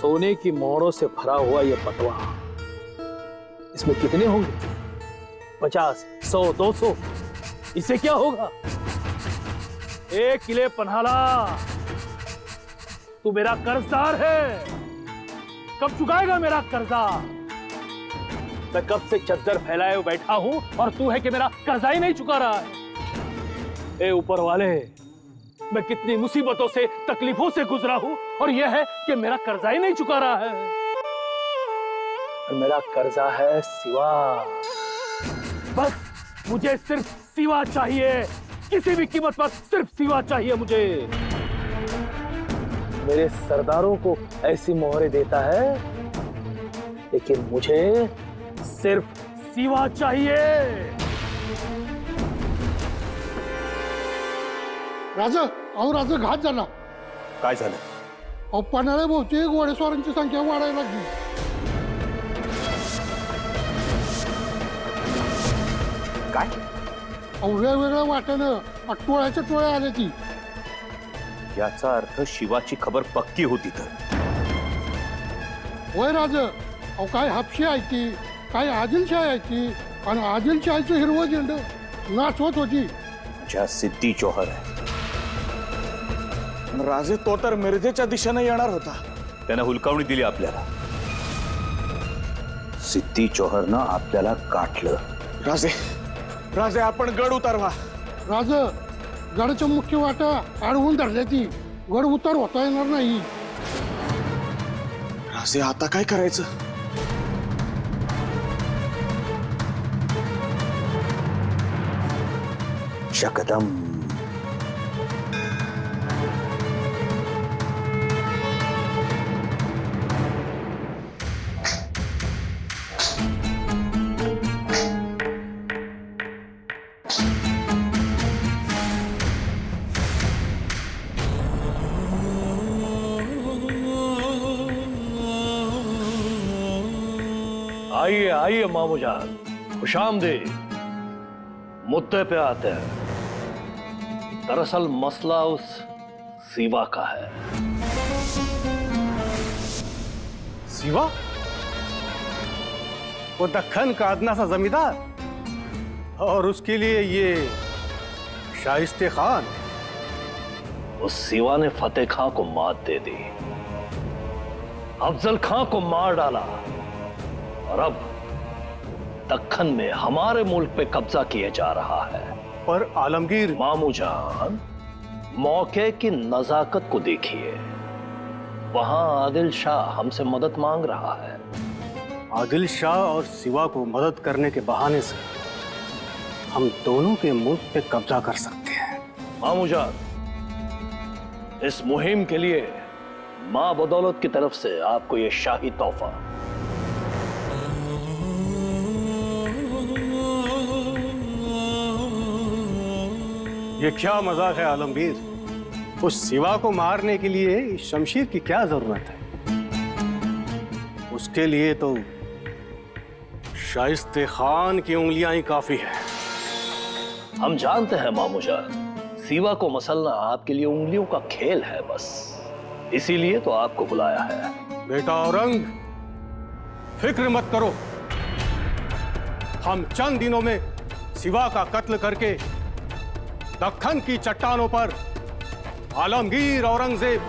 सोने की मोहरों से भरा हुआ यह पटवा, इसमें कितने होंगे? 50, 100, 200? इससे क्या होगा? 1 किले पन्हाला, तू मेरा कर्जदार है। कब चुकाएगा मेरा कर्जा? मैं कब से चद्दर फैलाए हुए बैठा हूं और तू है कि मेरा कर्जा ही नहीं चुका रहा है। ए ऊपर वाले, मैं कितनी मुसीबतों से, तकलीफों से गुजरा हूं और यह है कि मेरा कर्जा ही नहीं चुका रहा है। और मेरा कर्जा है सिवा। बस मुझे सिर्फ सिवा चाहिए, किसी भी कीमत पर सिर्फ सिवा चाहिए मुझे। मेरे सरदारों को ऐसी मोहरें देता है, लेकिन मुझे सिर्फ सिवा चाहिए। राजा, अहो राजा, घात झाला। काय झालं? अहो पन्हाळ्या भोवती घोडेस्वारांची संख्या वाढायला लागली। काय? अहो वेगवेगळ्या वाट्यानं टोळ्याच्या टोळ्या आल्या ती। याचा अर्थ शिवाची खबर पक्की होती तर? होय राजा, अहो काय हापशी आहे ती, काय आदिलशाही आहे ती, आणि आदिलशाहीचं हिरवं झेंड नाचवत होती। ज्या सिद्धी जोहर आहे राजे, तो तर मिरजेच्या दिशेने येणार होता, त्याने हुलकावणी दिली आपल्याला। सिद्धी जोहरनं आपल्याला गाठलं। राजे, राजे आपण गड उतारवा। राजा, गडाच्या मुख्य वाटा अडवून धरल्या ती, गड उतार होता येणार नाही। राजे आता काय करायचं? शकदम। आइए आइए मामूजान, खुशामदीद। मुद्दे पे आते हैं। दरअसल मसला उस सिवा का है। सिवा? वो दक्खन का अदना सा जमींदार, और उसके लिए ये शाइस्ते खान। उस सिवा ने फतेह खां को मात दे दी, अफजल खां को मार डाला, और अब दक्खन में हमारे मुल्क पे कब्जा किया जा रहा है। पर आलमगीर। मामूजान, मौके की नजाकत को देखिए। वहां आदिल शाह हमसे मदद मांग रहा है। आदिल शाह और सिवा को मदद करने के बहाने से हम दोनों के मुल्क पे कब्जा कर सकते हैं। मामूजान, इस मुहिम के लिए मां बदौलत की तरफ से आपको यह शाही तोहफा। ये क्या मजाक है आलमगीर? उस सिवा को मारने के लिए इस शमशीर की क्या जरूरत है? उसके लिए तो शाइस्ते खान की उंगलियां ही काफी है। हम जानते हैं मामूजान, सिवा को मसलना आपके लिए उंगलियों का खेल है बस, इसीलिए तो आपको बुलाया है। बेटा औरंग, फिक्र मत करो। हम चंद दिनों में सिवा का कत्ल करके दक्खन की चट्टानों पर आलमगीर औरंगजेब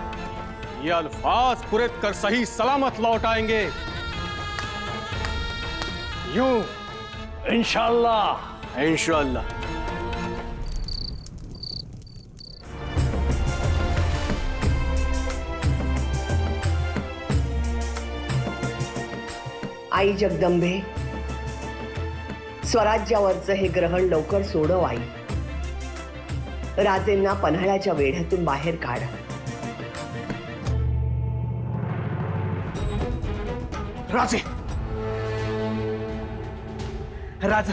ये अल्फाज पुरत कर सही सलामत लौट आएंगे। यूं इंशाअल्लाह। इंशाअल्लाह। आई जगदंबे, स्वराज्यावरचं हे ग्रहण लवकर सोडव आई। राजेंना पन्हाळ्याच्या वेढ्यातून बाहेर काढ। राजे, राज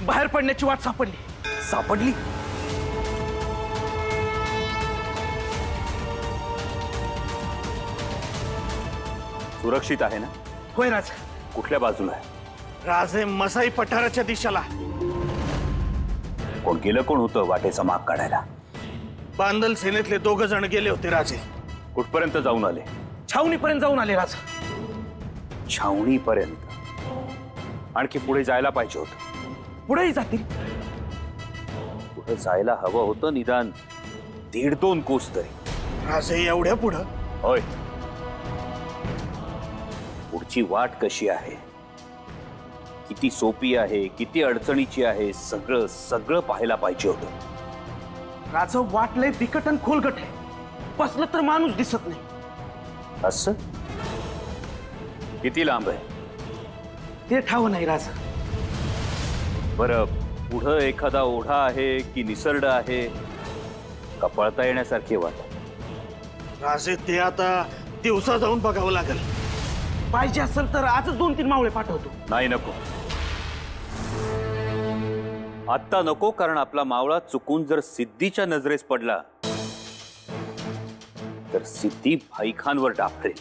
बाहेर पडण्याची वाट सापडली। सुरक्षित आहे ना? होय राज। कुठल्या बाजूला आहे? राजे मसाई पठाराच्या दिशेला। कोण गेलं? कोण होतं वाटेचा माग काढायला? बांदल सेनेतले 2 जण गेले होते राजे। कुठपर्यंत जाऊन आले? छावणीपर्यंत जाऊन आले राज. छावणीपर्यंत आणखी पुढे जायला पाहिजे होतं. पुढेही जातील. पुढे जायला हवं होतं निदान 1.5-2 कोस तरी. राजे एवढ्या पुढं? होय. पुढची वाट कशी आहे, किती सोपी आहे, किती अडचणीची आहे, सगळं सगळं पाहायला पाहिजे होतं. राज वाटलंय बिकट आणि खोलगट आहे. बसलं तर माणूस दिसत नाही. असं किती लांब आहे ते ठाव नाही राज. बरं, पुढं एखादा ओढा आहे की निसर्ड आहे का पळता येण्यासारखी वाट? राजे ते आता दिवसा जाऊन बघावं लागेल. पाहिजे असेल तर आजच 2-3 मावळे पाठवतो. नाही, नको. आत्ता नको, कारण आपला मावळा चुकून जर सिद्धीच्या नजरेस पडला तर सिद्धी भाईखानवर डापरेल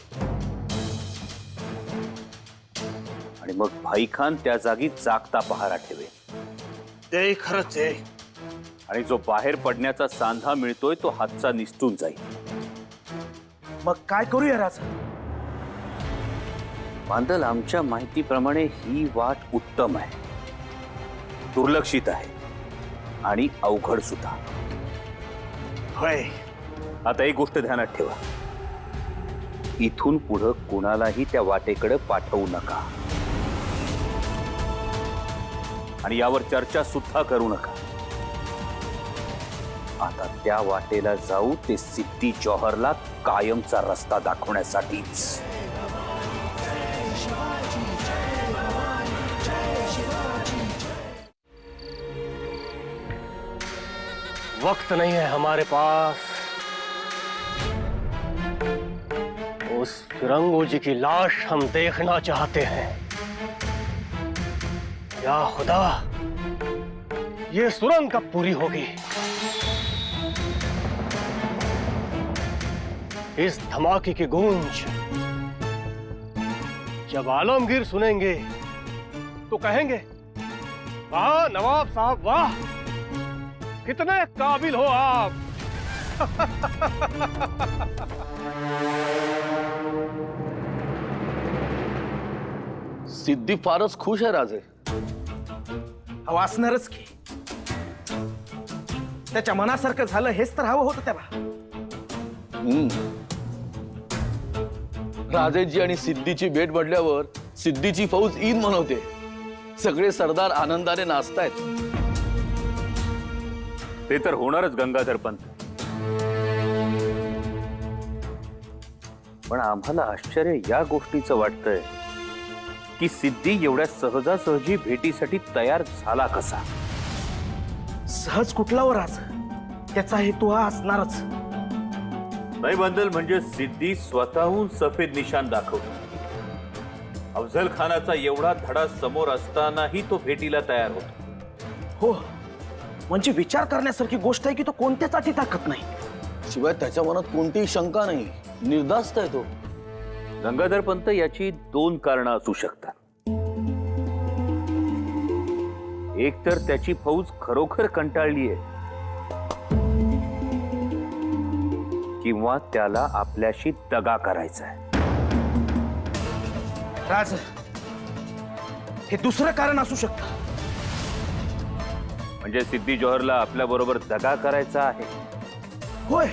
आणि मग भाईखान त्या जागी जागता पहारा ठेवेल. ते खरंच आहे. आणि जो बाहेर पडण्याचा सांधा मिळतोय तो हातचा निसटून जाईल. मग काय करूया राज? बांदल, आमच्या माहितीप्रमाणे ही वाट उत्तम आहे, दुर्लक्षित आहे आणि अवघड सुद्धा. होय. आता एक गोष्ट ध्यानात ठेवा, इथून पुढं कुणालाही त्या वाटेकडे पाठवू नका आणि यावर चर्चा सुद्धा करू नका. आता त्या वाटेला जाऊ ते सिद्धी जौहरला कायमचा रस्ता दाखवण्यासाठीच. वक्त नहीं है हमारे पास. उस फिरंगो जी की लाश हम देखना चाहते हैं. या खुदा, ये सुरंग कब पूरी होगी? इस धमाके की गूंज जब आलमगीर सुनेंगे तो कहेंगे, वाह नवाब साहब वाह, कितने काबिल हो आप. सिद्धी फारच खुश आहे राजे. हवं असणारच की. त्याच्या मनासारखं झालं हेच तर हवं होतं त्याला. राजेजी आणि सिद्धीची भेट पडल्यावर सिद्धीची फौज ईद मनवते. सगळे सरदार आनंदाने नाचतायत. ते तर होणारच गंगाधर पंत, पण आम्हाला आश्चर्य या गोष्टीचं वाटतंय की सिद्धी एवढ्या सहजासहजी भेटीसाठी तयार झाला कसा? सहज कुठला वर राज? त्याचा हेतू हा असणारच. नाही बंदल, म्हणजे सिद्धी स्वतःहून सफेद निशाण दाखवतो. अफजल खानाचा एवढा धडा समोर असतानाही तो भेटीला तयार होतो. हो, म्हणजे विचार करण्यासारखी गोष्ट आहे की तो कोणत्याच अटी टाकत नाही. शिवाय त्याच्या मनात कोणतीही शंका नाही, निर्धास्त आहे तो. गंगाधर पंत, याची 2 कारणं असू शकतात. एक तर त्याची फौज खरोखर कंटाळली आहे, किंवा त्याला आपल्याशी दगा करायचा आहे. राज, हे दुसरं कारण असू शकतं. म्हणजे सिद्धी जौहरला आपल्या बरोबर दगा करायचा आहे. होय.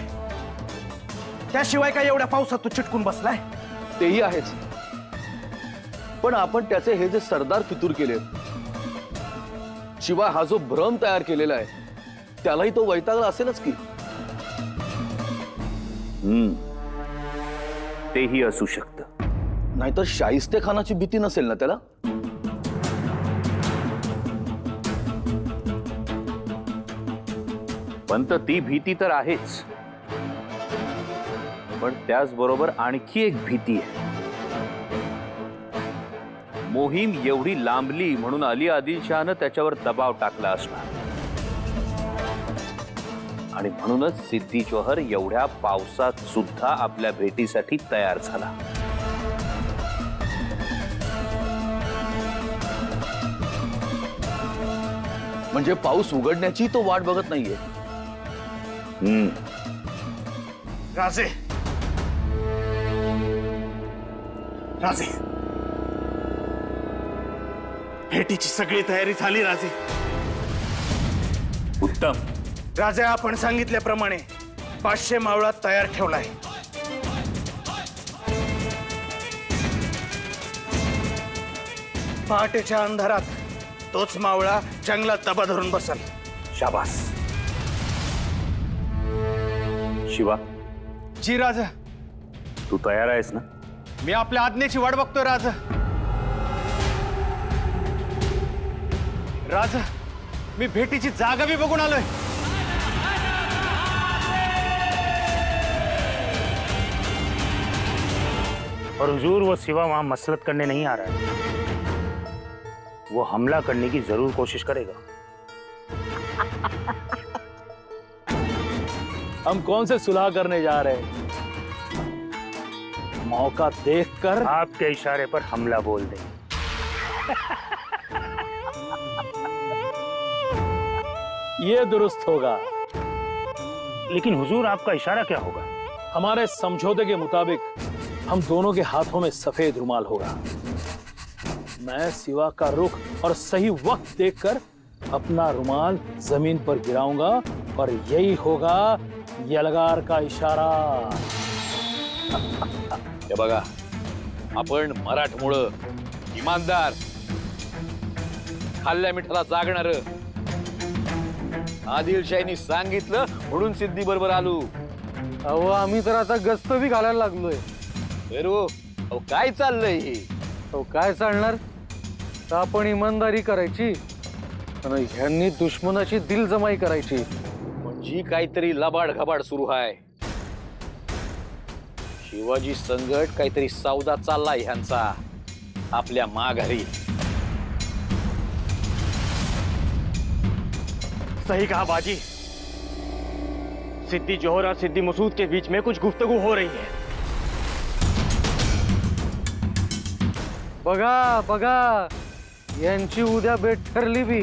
त्याशिवाय काय एवढ्या पावसात तो चिटकून बसलाय? तेही आहेच, पण आपण त्याचे हे जे सरदार फितूर केले, शिवाय हा जो भ्रम तयार केलेला आहे, त्यालाही तो वैतागला असेलच की. तेही असू शकतं. नाहीतर शाहिस्ते खानाची भीती नसेल ना त्याला? पंत, ती भीती तर आहेच, पण त्याचबरोबर आणखी एक भीती आहे. मोहीम एवढी लांबली म्हणून अली आदिलशहानं त्याच्यावर दबाव टाकला असणार आणि म्हणूनच सिद्धी जौहर एवढ्या पावसात सुद्धा आपल्या भेटीसाठी तयार झाला. म्हणजे पाऊस उघडण्याची तो वाट बघत नाहीये. राजे, राजे, भेटीची सगळी तयारी झाली राजे. उत्तम. राजे, आपण सांगितल्याप्रमाणे 500 मावळा तयार ठेवलाय. पहाटेच्या अंधारात तोच मावळा जंगलात दबा धरून बसल. शाबास. शिवा, जी राजा. तू तयार आहेस ना? मी आपल्या आज्ञेची वाट बघतोय राजा. राजा, मी भेटीची जागा बी बघून आलोय. और हुजूर, वो सिवा वहां मसलत करने नहीं आ रहा है. वो हमला करने की जरूर कोशिश करेगा. हम कौन से सुलह करने जा रहे हैं? मौका देखकर आपके इशारे पर हमला बोल देंगे. ये दुरुस्त होगा. लेकिन हुजूर, आपका इशारा क्या होगा? हमारे समझौते के मुताबिक हम दोनों के हाथों में सफेद रुमाल होगा. मैं सिवा का रुख और सही वक्त देखकर अपना रुमाल जमीन पर गिराऊंगा और यही होगा यलगार का इशारा. हे बघा, आपण मराठमोळं, इमानदार, खाल्ल्या मिठाला जागणार. आदिलशाहीनी सांगितलं म्हणून सिद्धी बरोबर आलो. अहो, आम्ही तर आता गस्त बी घालायला लागलोय. अहो काय चाललंय हे? अहो, काय चालणार? तर आपण इमानदारी करायची आणि ह्यांनी दुश्मनाची दिलजमाई करायची. म्हणजे काहीतरी लबाड घबाड सुरू आहे. शिवाजी संगट काहीतरी सौदा चाललाय ह्यांचा आपल्या माघारी. सही कहा बाजी. सिद्दी जोहर और सिद्दी मसूद के बीच में कुछ गुफ्तगू हो रही है. बघा बघा, यांची उद्या भेट ठरली बी.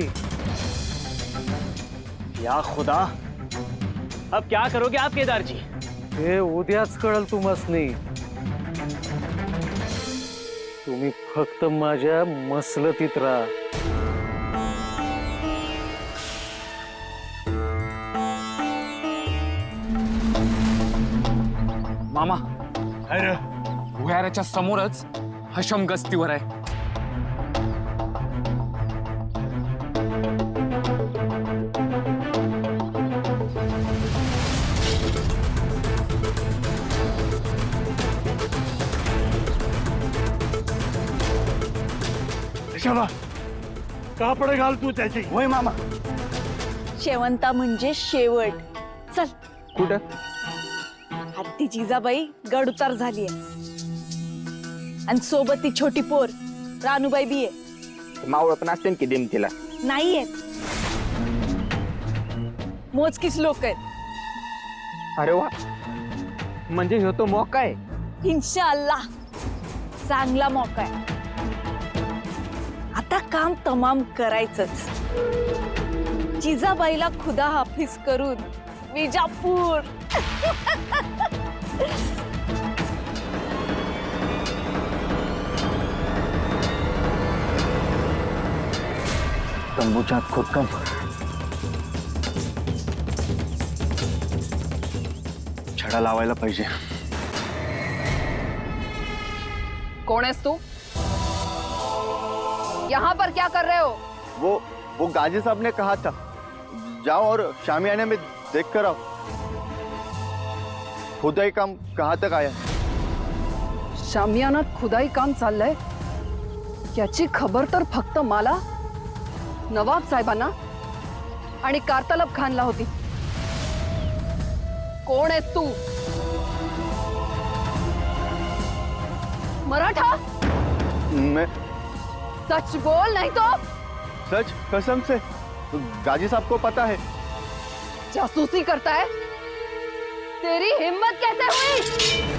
या खुदा, अब क्या करोगे आप केदार जी? हे उद्याच कळल तुम्हासनी. तुम्ही फक्त माझ्या मसलतीत राहा. मामा, भुयाराच्या समोरच हशम गस्तीवर आहे. शबा, कापड घाल तू त्याची. होय मामा. शेवंता म्हणजे शेवट. चल. कुठं? हत्ती जिजाबाई गड उतार झालीये आणि सोबत ती छोटी पोर रानूबाई बी आहे. मावळ पण असते की दिमतीला. नाहीये, मोजकीच लोक आहेत. अरे वा, म्हणजे ह्यो तो मौका आहे. इन्शाअल्लाह चांगला मौका आहे. आता काम तमाम करायचंच. जिजाबाईला खुदा हाफिज करून विजापूर. तंबूच्या आत खोदकाम. छडा लावायला पाहिजे. कौन है तू? यहाँ पर क्या कर रहे हो? वो गाजी साहब ने कहा था, जाओ और शामियाने में देख कर आओ. खुदाई काम कहाँ तक आया? शामियानात खुदाई काम चाललंय याची खबर तर फक्त मला, नवाब साहेबांना आणि कारतलब खानला होती. कोण आहेस तू? मराठा? मैं सच बोल, नहीं तो सच कसम से. गाजी साहब को पता है. जासूसी करता है? तेरी हिम्मत कैसे हुई?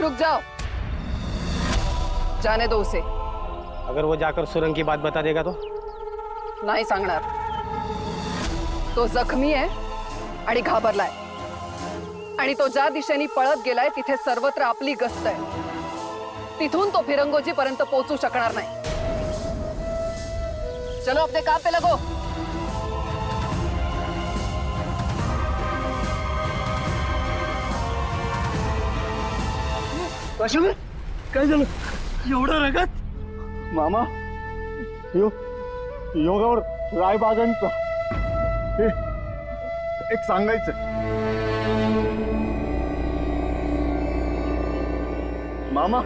रुक जाओ, जाने दो उसे. अगर वो जाकर सुरंग की बात बता देगा तो? नाही सांगणार. तो जखमी आहे आणि घाबरलाय, आणि तो ज्या दिशेने पळत गेलाय तिथे सर्वत्र आपली गस्त आहे. तिथून तो फिरंगोजी पर्यंत पोहोचू शकणार नाही. चलो अपने काम पे लगो. कशाला काय झालं एवढं रगत? मामा योगावर रायबागांचा एक सांगायचं. मामा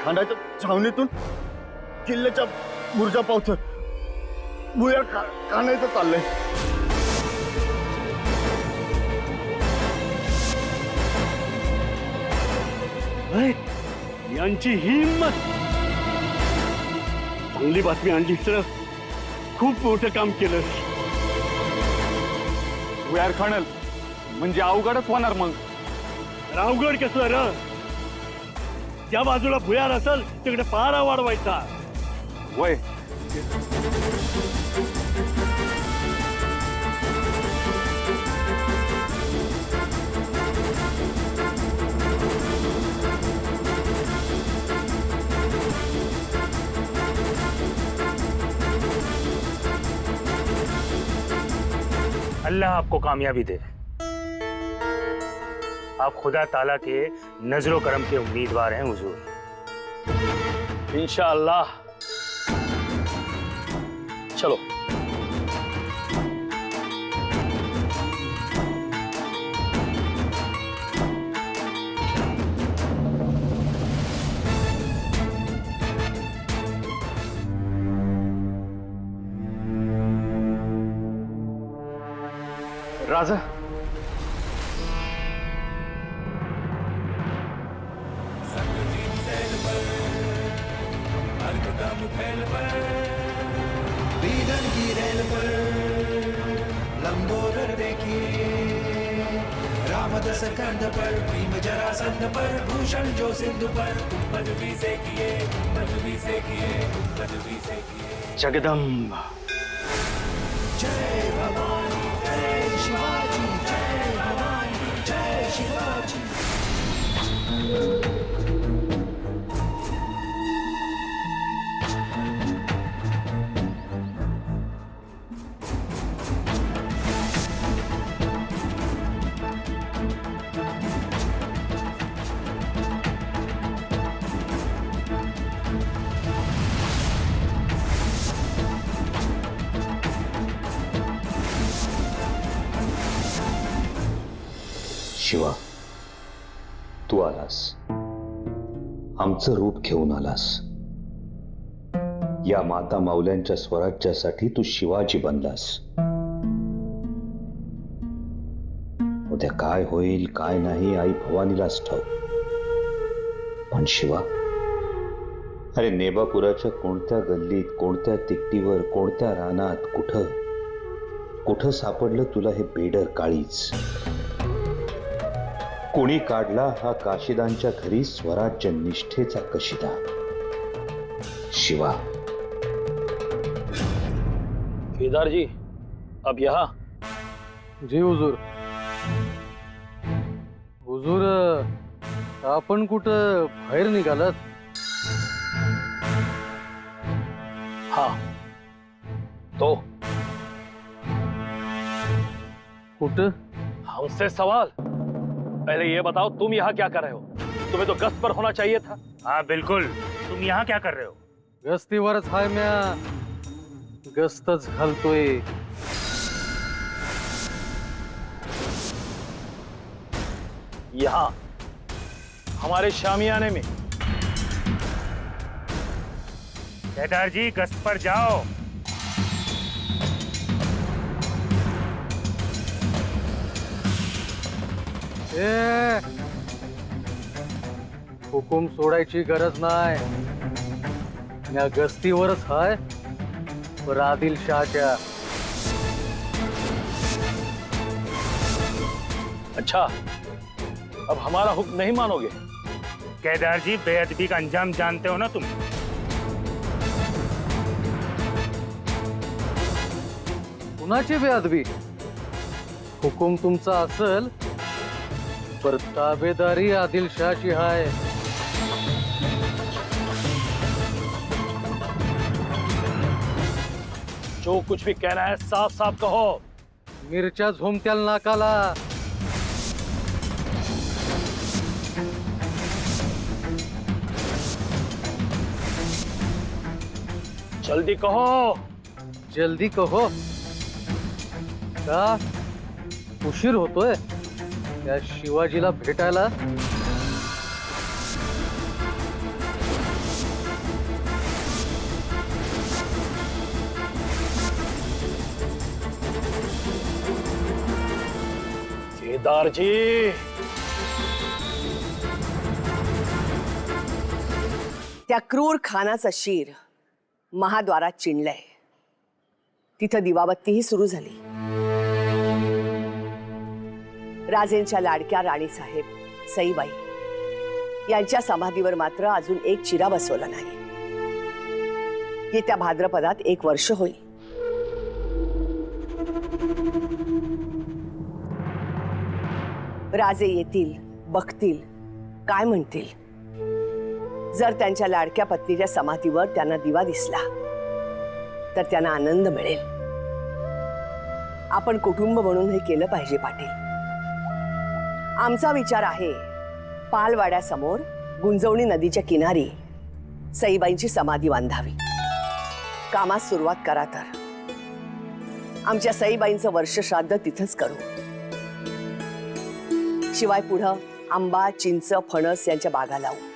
खांडाच्या छावणीतून किल्ल्याच्या बुरजा पावसात भुया काढायचं चाललंय. यांची हिम्मत. चांगली बातमी आणली तर खूप मोठं काम केलं. भुयार खाणल म्हणजे अवघडच होणार. मग अवघड कसं र? ज्या बाजूला भुयार असेल तिकडे पहारा वाढवायचा. वय अल्लाह आपको कामयाबी दे. आप खुदा ताला के नजरो करम के उम्मीदवार हैं हुजूर. इंशाअल्लाह. चलो. राजा लंबोदर देखिए रामदस कंध पर भीम जरासंध पर भूषण जो सिंधु पर पदवी से किए पदवी से किए पदवी से किए. जगदंब. जय भवानी जय शिवाजी जय भवानी जय शिवाजी. शिवा, तू आलास, आमचं रूप घेऊन आलास. या माता माऊल्यांच्या स्वराज्यासाठी तू शिवाजी बनलास. उद्या काय होईल काय नाही आई भवानीलाच ठाऊक. पण शिवा, अरे नेबापुराच्या कोणत्या गल्लीत, कोणत्या तिकटीवर, कोणत्या रानात, कुठं कुठं सापडलं तुला हे बेडर काळीच? कोणी काढला हा काशिदांच्या घरी स्वराज्य निष्ठेचा कशिदा? शिवा. केदार जी, अब यहाँ. जी हुजूर. हुजूर, आपण कुठं बाहेर निघालात? हाँ. तो कुठं? हमसे सवाल? पहले ये बताओ तुम यहाँ क्या कर रहे हो? तुम्हें तो गश्त पर होना चाहिए था. हाँ बिल्कुल. तुम यहाँ क्या कर रहे हो? गस्तीवरच हाय. म्या गस्तच घालतोय. यहाँ हमारे शामियाने में. केदार जी, गश्त पर जाओ. ए, हुकूम सोडायची गरज नाही. या गस्तीवरच हाय. पर आदिलशाहच्या. अच्छा, अब हमारा हुक्म नहीं मानोगे? केदार जी, बेअदबी का अंजाम जानते हो ना तुम? कुणाची बेअदबी? हुकुम तुमचा असेल पर ताबेदारी आदिलशाहची हाय. जो कुछ भी कहना है साफ साफ कहो. मिरच्या झोमत्याल नाकाला. जल्दी कहो. जल्दी कहो. का उशीर होतोय त्या शिवाजीला भेटायला? केदारजी, त्या क्रूर खानाचं शिर महाद्वारात चिणलंय. तिथं दिवाबत्तीही सुरू झाली. राजेंच्या लाडक्या राणीसाहेब सईबाई यांच्या समाधीवर मात्र अजून एक चिरा बसवला नाही. येत्या भाद्रपदात 1 वर्ष होईल. राजे येतील, बघतील, काय म्हणतील. जर त्यांच्या लाडक्या पत्नीच्या समाधीवर त्यांना दिवा दिसला तर त्यांना आनंद मिळेल. आपण कुटुंब म्हणून हे केलं पाहिजे पाटील. आमचा विचार आहे पालवाड्यासमोर गुंजवणी नदीच्या किनारी सईबाईंची समाधी बांधावी. कामास सुरुवात करा तर आमच्या सईबाईंचं वर्षश्राद्ध तिथंच करू. शिवाय पुढं आंबा, चिंच, फणस यांच्या बागा लावू.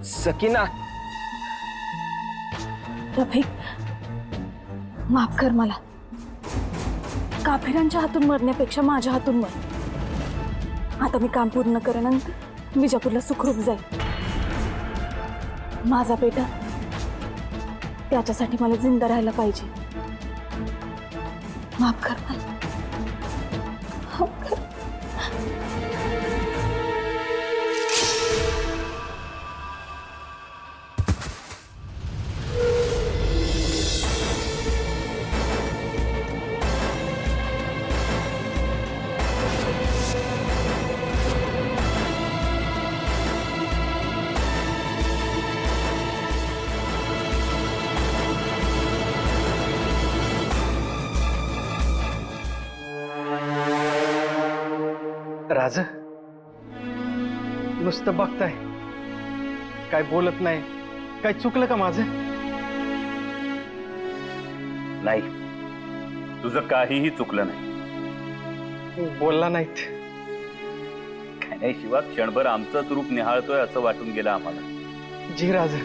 सकीना, रफिक, माफ कर मला. काफिरांच्या हातून मरण्यापेक्षा माझ्या हातून मर. आता मी काम पूर्ण करेन आणि विजापूरला सुखरूप जाईल. माझा बेटा, त्याच्यासाठी मला जिंदा राहायला पाहिजे. माफ कर मला. माफ कर. राज, नुसतं बघताय, काय बोलत नाही. काय चुकलं का माझं? नाही, तुझं काहीही चुकलं नाही. बोलला नाहीत. काय नाही शिवा, क्षणभर आमचंच रूप निहाळतोय असं वाटून गेलं आम्हाला. जी राज.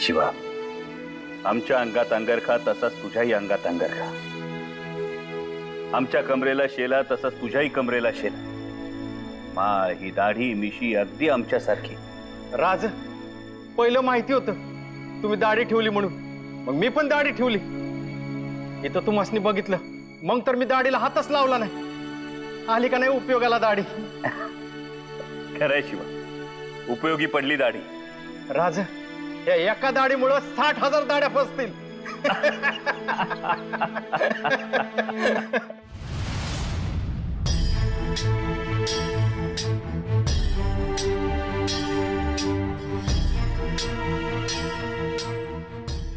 शिवा, आमच्या अंगात अंगरखा तसाच तुझ्याही अंगात अंगरखा. आमच्या कमरेला शेला तसाच तुझ्याही कमरेला शेला. माळ, ही दाढी, मिशी अगदी आमच्यासारखी. राज, पहिलं माहिती होतं तुम्ही दाढी ठेवली म्हणून, मग मी पण दाढी ठेवली. इथं तुम्हासनी बघितलं मग तर मी दाढीला हातच लावला नाही. आली का नाही उपयोगाला दाढी. खरंय शिवा, उपयोगी पडली दाढी. राज, या एका दाढीमुळं 60,000 दाढ्या फसतील.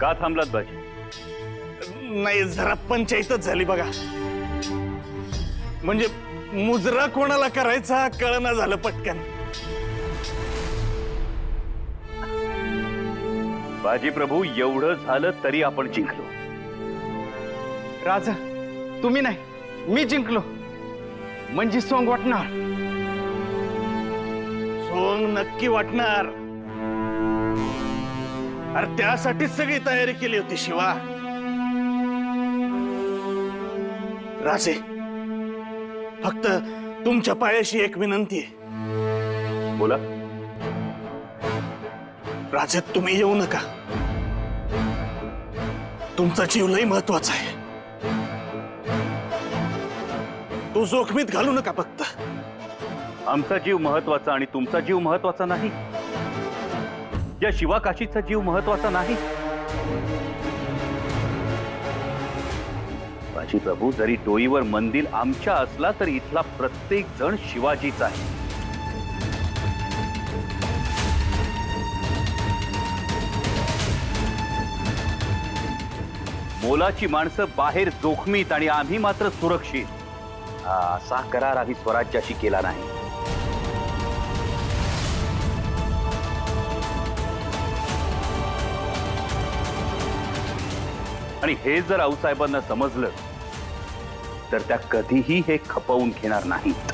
का थांबलात बाजी? नाही, जरा पंचायतच झाली बघा. म्हणजे मुजरा कोणाला करायचा कळना झालं पटकन. बाजी प्रभू, एवढं झालं तरी आपण जिंकलो. राजा, तुम्ही नाही मी जिंकलो म्हणजे सोंग वाटणार. सोंग नक्की वाटणार. अरे त्यासाठीच सगळी तयारी केली होती शिवा. राजे, फक्त तुमच्या पायाशी एक विनंती आहे. बोला. राजे, तुम्ही येऊ नका. तुमचा जीव लई महत्वाचा आहे. तो जोखमीत घालू नका फक्त. आमचा जीव महत्वाचा आणि तुमचा जीव महत्वाचा नाही? या शिवा काशीचा जीव महत्वाचा नाही? बाजी प्रभू, जरी डोईवर मंदिर आमच्या असला तरी इथला प्रत्येक जण शिवाजीचा आहे. मोलाची माणसं बाहेर जोखमीत आणि आम्ही मात्र सुरक्षित. असा करार आम्ही स्वराज्याशी केला नाही. आणि हे जर आऊसाहेबांना समजलं तर त्या कधीही हे खपवून घेणार नाहीत.